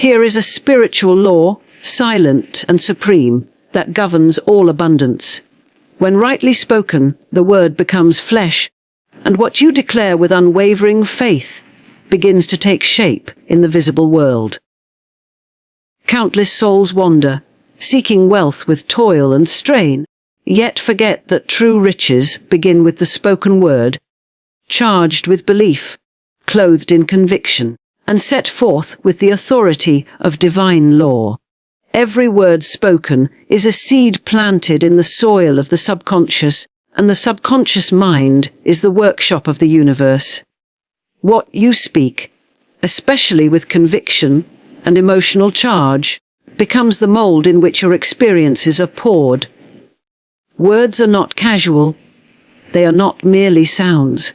Here is a spiritual law, silent and supreme, that governs all abundance. When rightly spoken, the word becomes flesh, and what you declare with unwavering faith begins to take shape in the visible world. Countless souls wander, seeking wealth with toil and strain, yet forget that true riches begin with the spoken word, charged with belief, clothed in conviction, and set forth with the authority of divine law. Every word spoken is a seed planted in the soil of the subconscious, and the subconscious mind is the workshop of the universe. What you speak, especially with conviction and emotional charge, becomes the mold in which your experiences are poured. Words are not casual. They are not merely sounds.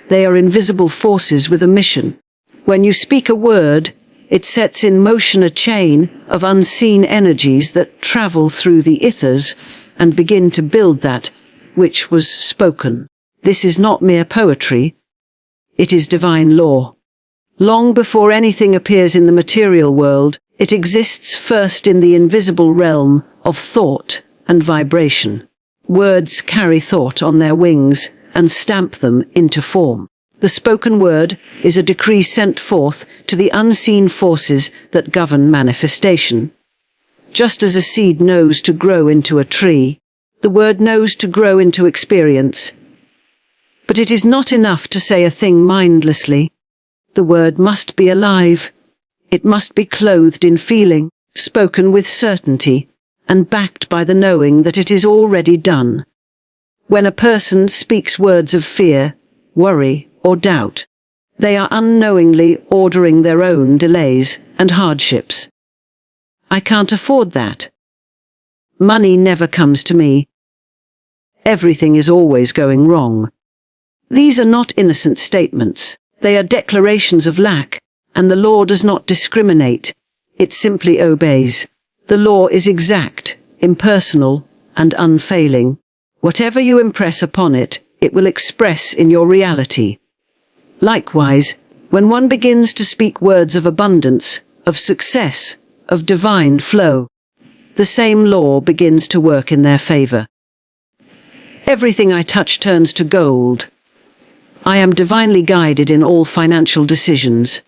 They are invisible forces with a mission. When you speak a word, it sets in motion a chain of unseen energies that travel through the ethers and begin to build that which was spoken. This is not mere poetry. It is divine law. Long before anything appears in the material world, it exists first in the invisible realm of thought and vibration. Words carry thought on their wings and stamp them into form. The spoken word is a decree sent forth to the unseen forces that govern manifestation. Just as a seed knows to grow into a tree, the word knows to grow into experience. But it is not enough to say a thing mindlessly. The word must be alive. It must be clothed in feeling, spoken with certainty, and backed by the knowing that it is already done. When a person speaks words of fear, worry, or doubt, they are unknowingly ordering their own delays and hardships. I can't afford that. Money never comes to me. Everything is always going wrong. These are not innocent statements. They are declarations of lack, and the law does not discriminate. It simply obeys. The law is exact, impersonal, and unfailing. Whatever you impress upon it, it will express in your reality. Likewise, when one begins to speak words of abundance, of success, of divine flow, the same law begins to work in their favor. Everything I touch turns to gold. I am divinely guided in all financial decisions.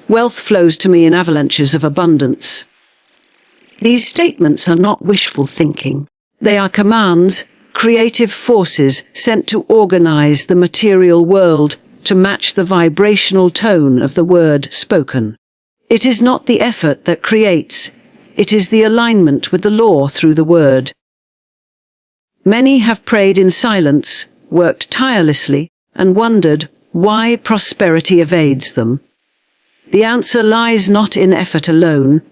Wealth flows to me in avalanches of abundance. These statements are not wishful thinking. They are commands, creative forces sent to organize the material world to match the vibrational tone of the word spoken. It is not the effort that creates, it is the alignment with the law through the word. Many have prayed in silence, worked tirelessly, and wondered why prosperity evades them. The answer lies not in effort alone,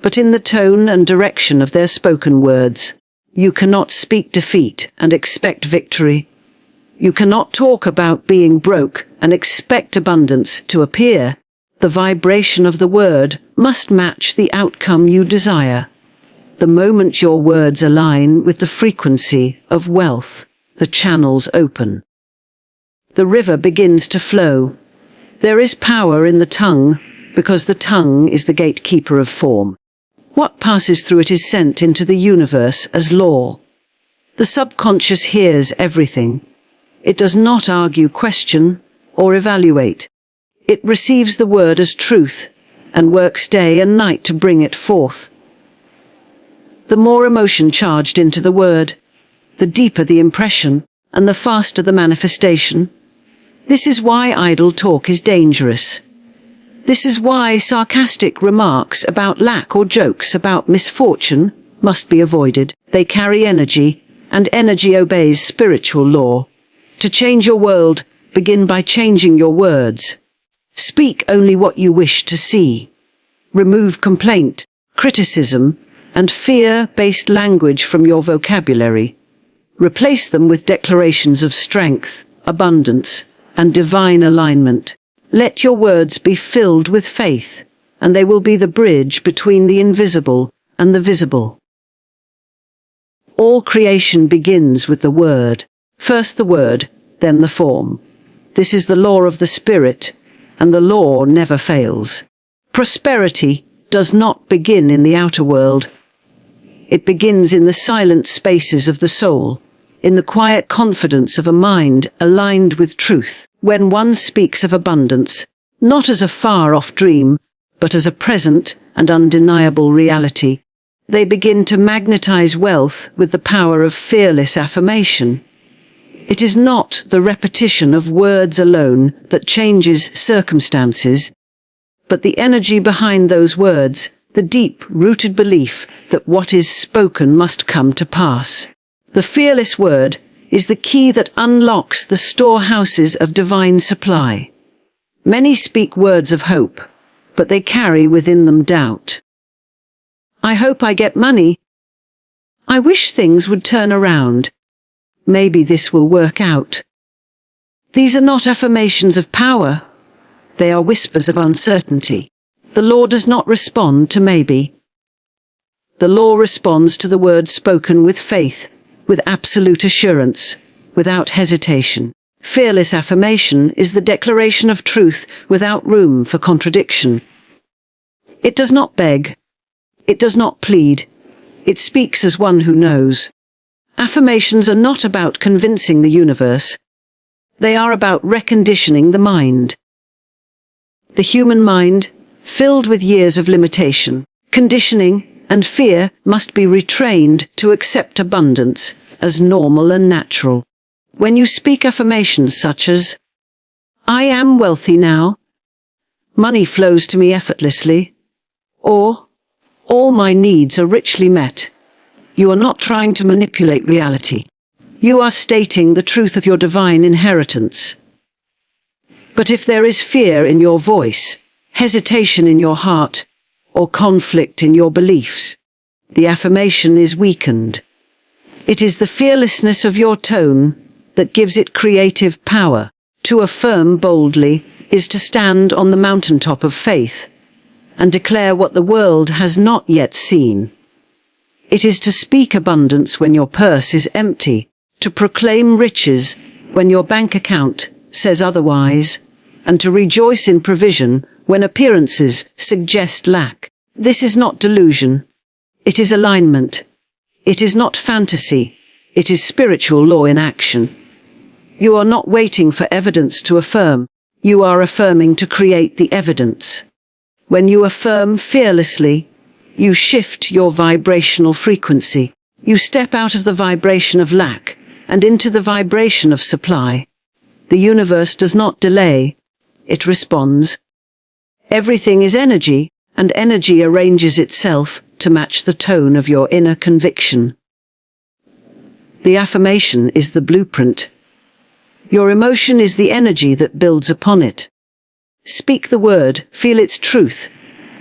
but in the tone and direction of their spoken words. You cannot speak defeat and expect victory. You cannot talk about being broke and expect abundance to appear. The vibration of the word must match the outcome you desire. The moment your words align with the frequency of wealth, the channels open. The river begins to flow. There is power in the tongue, because the tongue is the gatekeeper of form. What passes through it is sent into the universe as law. The subconscious hears everything. It does not argue, question, or evaluate. It receives the word as truth, and works day and night to bring it forth. The more emotion charged into the word, the deeper the impression, and the faster the manifestation. This is why idle talk is dangerous. This is why sarcastic remarks about lack or jokes about misfortune must be avoided. They carry energy, and energy obeys spiritual law. To change your world, begin by changing your words. Speak only what you wish to see. Remove complaint, criticism, and fear-based language from your vocabulary. Replace them with declarations of strength, abundance, and divine alignment. Let your words be filled with faith, and they will be the bridge between the invisible and the visible. All creation begins with the word. First the word, then the form. This is the law of the Spirit, and the law never fails. Prosperity does not begin in the outer world. It begins in the silent spaces of the soul, in the quiet confidence of a mind aligned with truth. When one speaks of abundance, not as a far-off dream, but as a present and undeniable reality, they begin to magnetize wealth with the power of fearless affirmation. It is not the repetition of words alone that changes circumstances, but the energy behind those words, the deep-rooted belief that what is spoken must come to pass. The fearless word is the key that unlocks the storehouses of divine supply. Many speak words of hope, but they carry within them doubt. I hope I get money. I wish things would turn around. Maybe this will work out. These are not affirmations of power. They are whispers of uncertainty. The law does not respond to maybe. The law responds to the word spoken with faith, with absolute assurance, without hesitation. Fearless affirmation is the declaration of truth without room for contradiction. It does not beg. It does not plead. It speaks as one who knows. Affirmations are not about convincing the universe. They are about reconditioning the mind. The human mind, filled with years of limitation, conditioning, and fear, must be retrained to accept abundance as normal and natural. When you speak affirmations such as, I am wealthy now, money flows to me effortlessly, or all my needs are richly met, you are not trying to manipulate reality. You are stating the truth of your divine inheritance. But if there is fear in your voice, hesitation in your heart, or conflict in your beliefs, the affirmation is weakened. It is the fearlessness of your tone that gives it creative power. To affirm boldly is to stand on the mountaintop of faith and declare what the world has not yet seen. It is to speak abundance when your purse is empty, to proclaim riches when your bank account says otherwise, and to rejoice in provision when appearances suggest lack. This is not delusion. It is alignment. It is not fantasy. It is spiritual law in action. You are not waiting for evidence to affirm. You are affirming to create the evidence. When you affirm fearlessly, you shift your vibrational frequency. You step out of the vibration of lack and into the vibration of supply. The universe does not delay. It responds. Everything is energy, and energy arranges itself to match the tone of your inner conviction. The affirmation is the blueprint. Your emotion is the energy that builds upon it. Speak the word, feel its truth,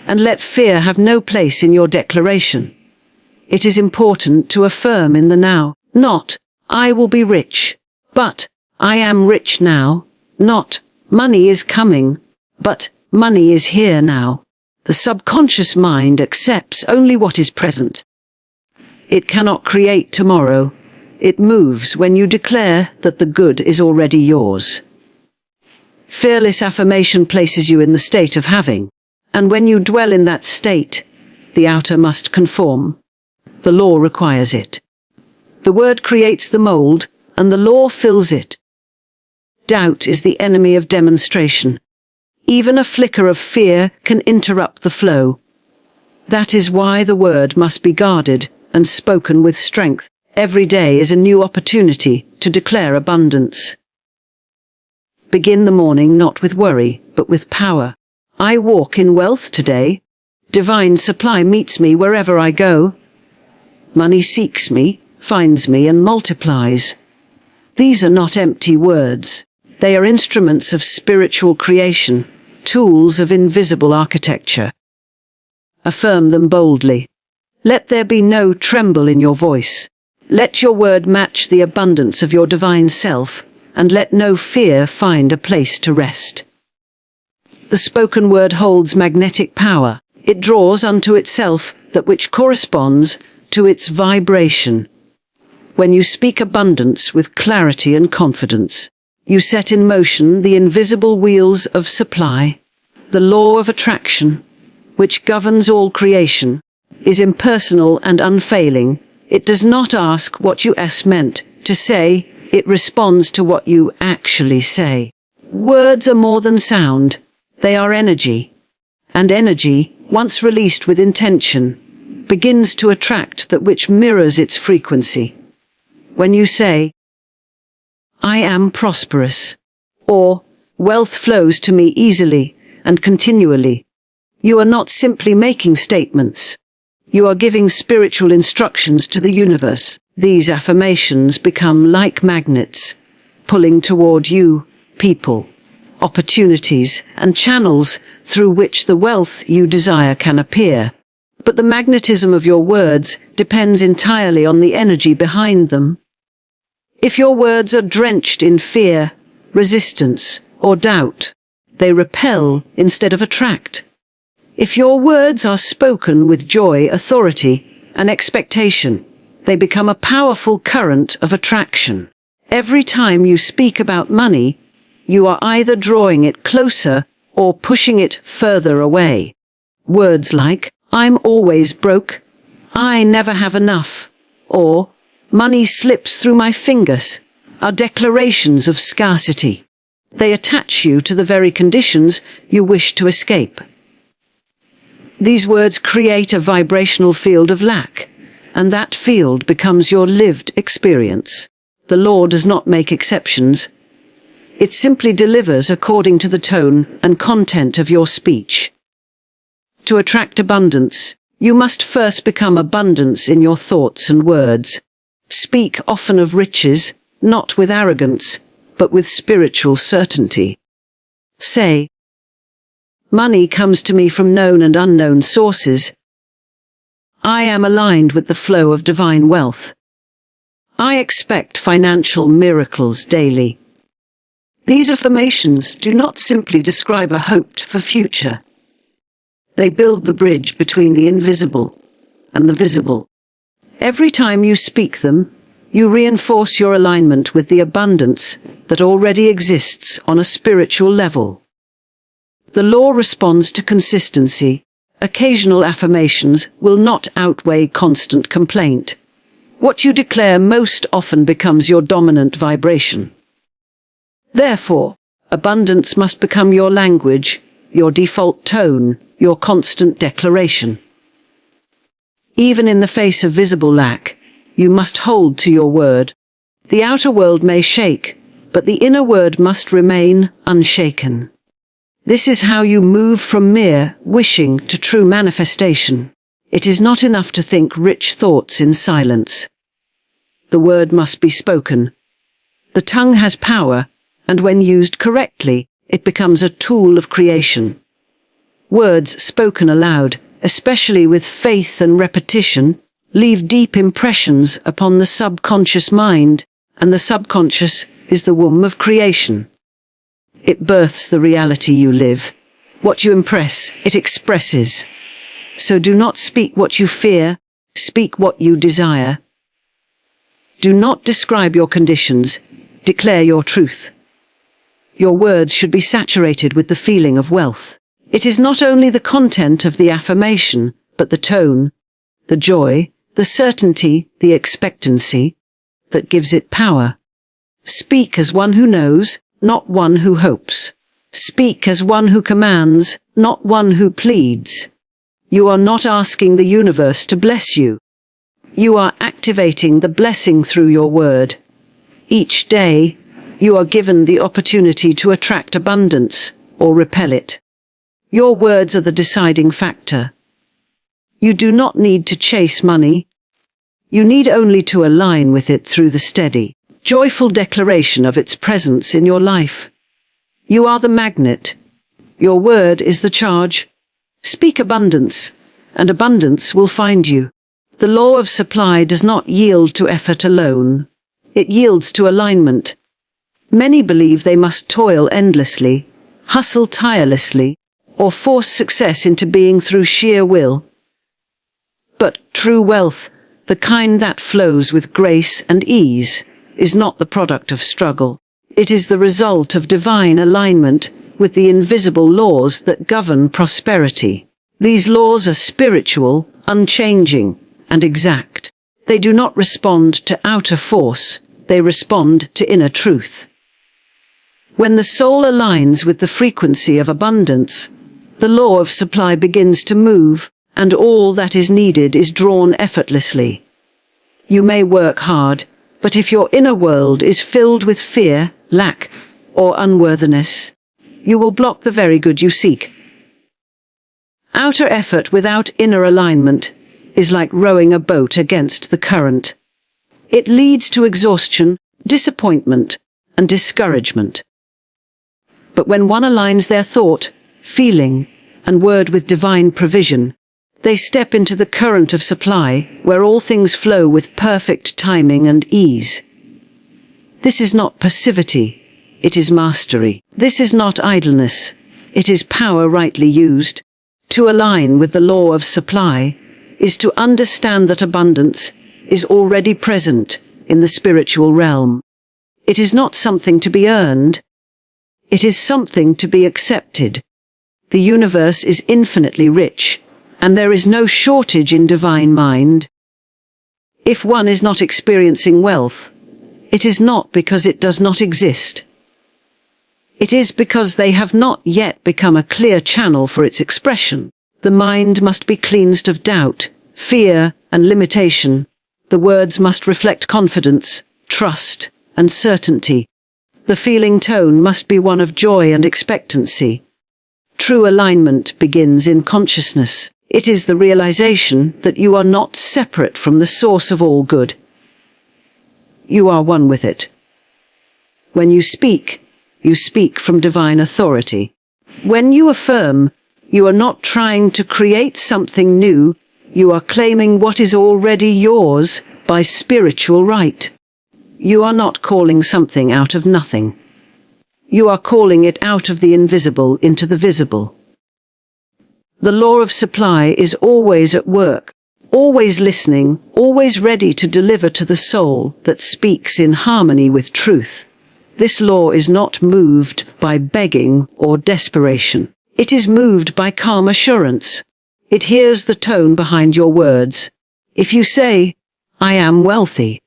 and let fear have no place in your declaration. It is important to affirm in the now, not, I will be rich, but, I am rich now, not, money is coming, but, money is here now. The subconscious mind accepts only what is present. It cannot create tomorrow. It moves when you declare that the good is already yours. Fearless affirmation places you in the state of having, and when you dwell in that state, the outer must conform. The law requires it. The word creates the mold, and the law fills it. Doubt is the enemy of demonstration. Even a flicker of fear can interrupt the flow. That is why the word must be guarded and spoken with strength. Every day is a new opportunity to declare abundance. Begin the morning not with worry, but with power. I walk in wealth today. Divine supply meets me wherever I go. Money seeks me, finds me, and multiplies. These are not empty words. They are instruments of spiritual creation, tools of invisible architecture. Affirm them boldly. Let there be no tremble in your voice. Let your word match the abundance of your divine self, and let no fear find a place to rest. The spoken word holds magnetic power. It draws unto itself that which corresponds to its vibration. When you speak abundance with clarity and confidence, you set in motion the invisible wheels of supply. The law of attraction, which governs all creation, is impersonal and unfailing. It does not ask what you meant to say, it responds to what you actually say. Words are more than sound, they are energy. And energy, once released with intention, begins to attract that which mirrors its frequency. When you say, "I am prosperous," or "Wealth flows to me easily and continually," you are not simply making statements. You are giving spiritual instructions to the universe. These affirmations become like magnets, pulling toward you people, opportunities, and channels through which the wealth you desire can appear. But the magnetism of your words depends entirely on the energy behind them. If your words are drenched in fear, resistance, or doubt, they repel instead of attract. If your words are spoken with joy, authority, and expectation, they become a powerful current of attraction. Every time you speak about money, you are either drawing it closer or pushing it further away. Words like, "I'm always broke," "I never have enough," or "money slips through my fingers," are declarations of scarcity. They attach you to the very conditions you wish to escape. These words create a vibrational field of lack, and that field becomes your lived experience. The law does not make exceptions. It simply delivers according to the tone and content of your speech. To attract abundance, you must first become abundance in your thoughts and words. Speak often of riches, not with arrogance, but with spiritual certainty. Say, "Money comes to me from known and unknown sources. I am aligned with the flow of divine wealth. I expect financial miracles daily." These affirmations do not simply describe a hoped-for future. They build the bridge between the invisible and the visible. Every time you speak them, you reinforce your alignment with the abundance that already exists on a spiritual level. The law responds to consistency. Occasional affirmations will not outweigh constant complaint. What you declare most often becomes your dominant vibration. Therefore, abundance must become your language, your default tone, your constant declaration. Even in the face of visible lack, you must hold to your word. The outer world may shake, but the inner word must remain unshaken. This is how you move from mere wishing to true manifestation. It is not enough to think rich thoughts in silence. The word must be spoken. The tongue has power, and when used correctly, it becomes a tool of creation. Words spoken aloud, especially with faith and repetition, leave deep impressions upon the subconscious mind, and the subconscious is the womb of creation. It births the reality you live. What you impress, it expresses. So do not speak what you fear, speak what you desire. Do not describe your conditions, declare your truth. Your words should be saturated with the feeling of wealth. It is not only the content of the affirmation, but the tone, the joy, the certainty, the expectancy, that gives it power. Speak as one who knows, not one who hopes. Speak as one who commands, not one who pleads. You are not asking the universe to bless you. You are activating the blessing through your word. Each day, you are given the opportunity to attract abundance or repel it. Your words are the deciding factor. You do not need to chase money. You need only to align with it through the steady, joyful declaration of its presence in your life. You are the magnet. Your word is the charge. Speak abundance, and abundance will find you. The law of supply does not yield to effort alone. It yields to alignment. Many believe they must toil endlessly, hustle tirelessly, or force success into being through sheer will. But true wealth, the kind that flows with grace and ease, is not the product of struggle. It is the result of divine alignment with the invisible laws that govern prosperity. These laws are spiritual, unchanging, and exact. They do not respond to outer force, they respond to inner truth. When the soul aligns with the frequency of abundance, the law of supply begins to move, and all that is needed is drawn effortlessly. You may work hard, but if your inner world is filled with fear, lack, or unworthiness, you will block the very good you seek. Outer effort without inner alignment is like rowing a boat against the current. It leads to exhaustion, disappointment, and discouragement. But when one aligns their thought, feeling, and word with divine provision, they step into the current of supply, where all things flow with perfect timing and ease. This is not passivity, it is mastery. This is not idleness, it is power rightly used. To align with the law of supply is to understand that abundance is already present in the spiritual realm. It is not something to be earned, it is something to be accepted. The universe is infinitely rich, and there is no shortage in divine mind. If one is not experiencing wealth, it is not because it does not exist. It is because they have not yet become a clear channel for its expression. The mind must be cleansed of doubt, fear, and limitation. The words must reflect confidence, trust, and certainty. The feeling tone must be one of joy and expectancy. True alignment begins in consciousness. It is the realization that you are not separate from the source of all good. You are one with it. When you speak from divine authority. When you affirm, you are not trying to create something new, you are claiming what is already yours by spiritual right. You are not calling something out of nothing. You are calling it out of the invisible into the visible. The law of supply is always at work, always listening, always ready to deliver to the soul that speaks in harmony with truth. This law is not moved by begging or desperation. It is moved by calm assurance. It hears the tone behind your words. If you say, "I am wealthy,"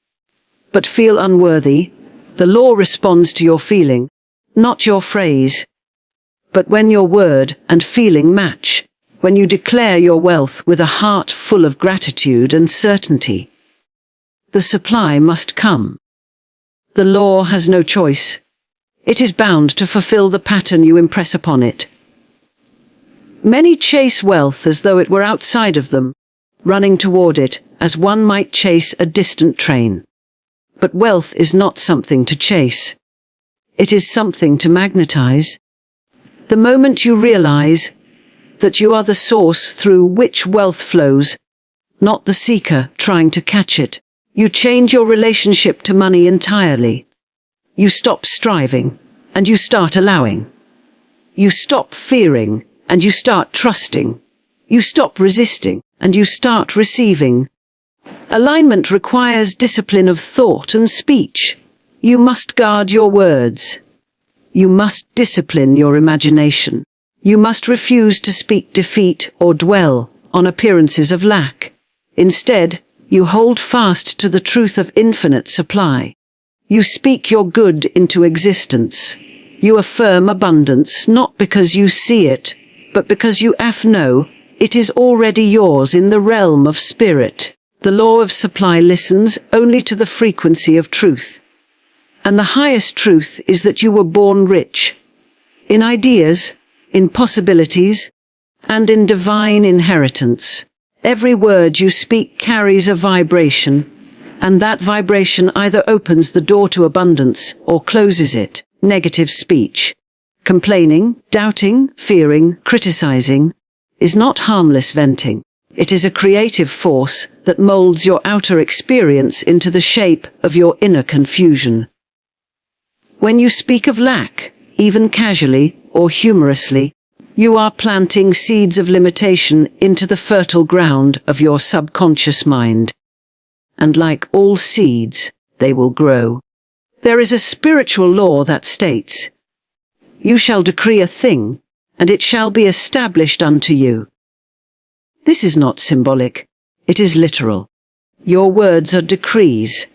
but feel unworthy, the law responds to your feeling, not your phrase. But when your word and feeling match, when you declare your wealth with a heart full of gratitude and certainty, the supply must come. The law has no choice. It is bound to fulfill the pattern you impress upon it. Many chase wealth as though it were outside of them, running toward it as one might chase a distant train. But wealth is not something to chase. It is something to magnetize. The moment you realize that you are the source through which wealth flows, not the seeker trying to catch it, you change your relationship to money entirely. You stop striving, and you start allowing. You stop fearing, and you start trusting. You stop resisting, and you start receiving. Alignment requires discipline of thought and speech. You must guard your words. You must discipline your imagination. You must refuse to speak defeat or dwell on appearances of lack. Instead, you hold fast to the truth of infinite supply. You speak your good into existence. You affirm abundance not because you see it, but because you know it is already yours in the realm of spirit. The law of supply listens only to the frequency of truth. And the highest truth is that you were born rich. In ideas, in possibilities, and in divine inheritance. Every word you speak carries a vibration, and that vibration either opens the door to abundance or closes it. Negative speech, complaining, doubting, fearing, criticizing, is not harmless venting. It is a creative force that molds your outer experience into the shape of your inner confusion. When you speak of lack, even casually or humorously, you are planting seeds of limitation into the fertile ground of your subconscious mind. And like all seeds, they will grow. There is a spiritual law that states, "You shall decree a thing, and it shall be established unto you." This is not symbolic. It is literal. Your words are decrees.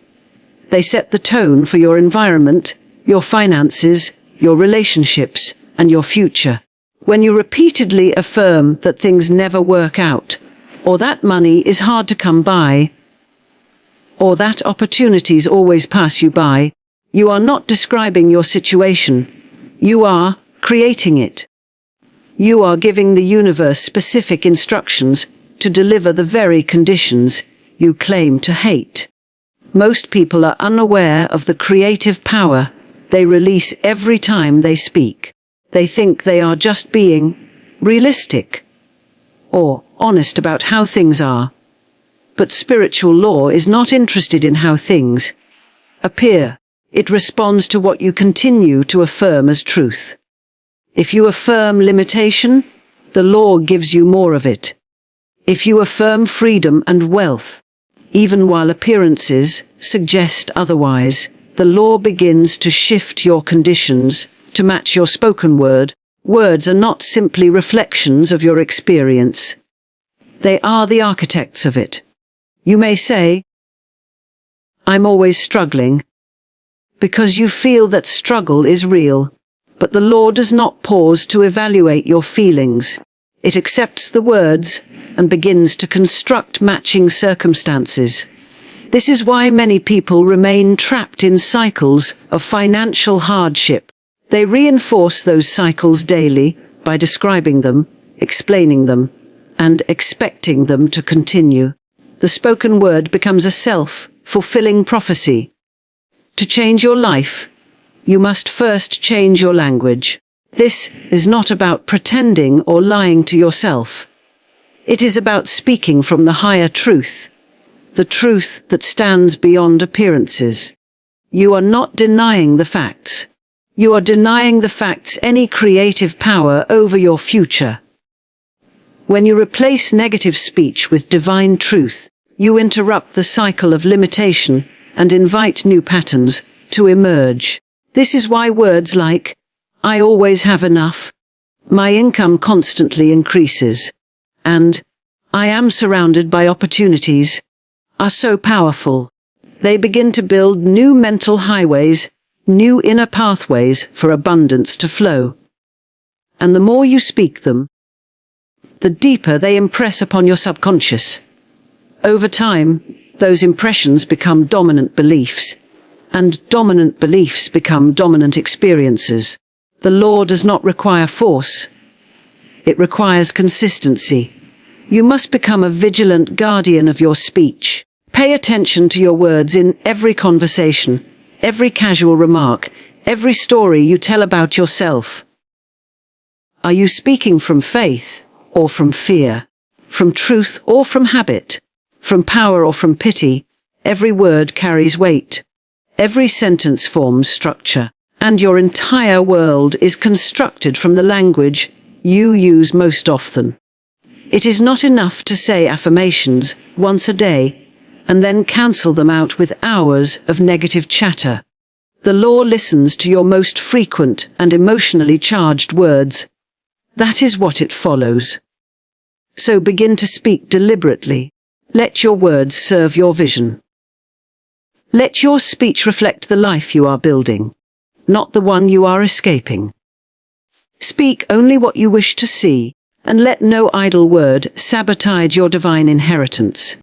They set the tone for your environment, your finances, your relationships, and your future. When you repeatedly affirm that things never work out, or that money is hard to come by, or that opportunities always pass you by, you are not describing your situation. You are creating it. You are giving the universe specific instructions to deliver the very conditions you claim to hate. Most people are unaware of the creative power they release every time they speak. They think they are just being realistic or honest about how things are. But spiritual law is not interested in how things appear. It responds to what you continue to affirm as truth. If you affirm limitation, the law gives you more of it. If you affirm freedom and wealth, even while appearances suggest otherwise, the law begins to shift your conditions to match your spoken word. Words are not simply reflections of your experience. They are the architects of it. You may say, "I'm always struggling," because you feel that struggle is real. But the law does not pause to evaluate your feelings. It accepts the words and begins to construct matching circumstances. This is why many people remain trapped in cycles of financial hardship. They reinforce those cycles daily by describing them, explaining them, and expecting them to continue. The spoken word becomes a self-fulfilling prophecy. To change your life, you must first change your language. This is not about pretending or lying to yourself. It is about speaking from the higher truth, the truth that stands beyond appearances. You are not denying the facts. You are denying the facts any creative power over your future. When you replace negative speech with divine truth, you interrupt the cycle of limitation and invite new patterns to emerge. This is why words like, "I always have enough," "My income constantly increases," and "I am surrounded by opportunities," are so powerful. They begin to build new mental highways, new inner pathways for abundance to flow. And the more you speak them, the deeper they impress upon your subconscious. Over time, those impressions become dominant beliefs, and dominant beliefs become dominant experiences. The law does not require force. It requires consistency. You must become a vigilant guardian of your speech. Pay attention to your words in every conversation, every casual remark, every story you tell about yourself. Are you speaking from faith or from fear? From truth or from habit? From power or from pity? Every word carries weight. Every sentence forms structure, and your entire world is constructed from the language you use most often. It is not enough to say affirmations once a day and then cancel them out with hours of negative chatter. The law listens to your most frequent and emotionally charged words. That is what it follows. So begin to speak deliberately. Let your words serve your vision. Let your speech reflect the life you are building, not the one you are escaping. Speak only what you wish to see, and let no idle word sabotage your divine inheritance.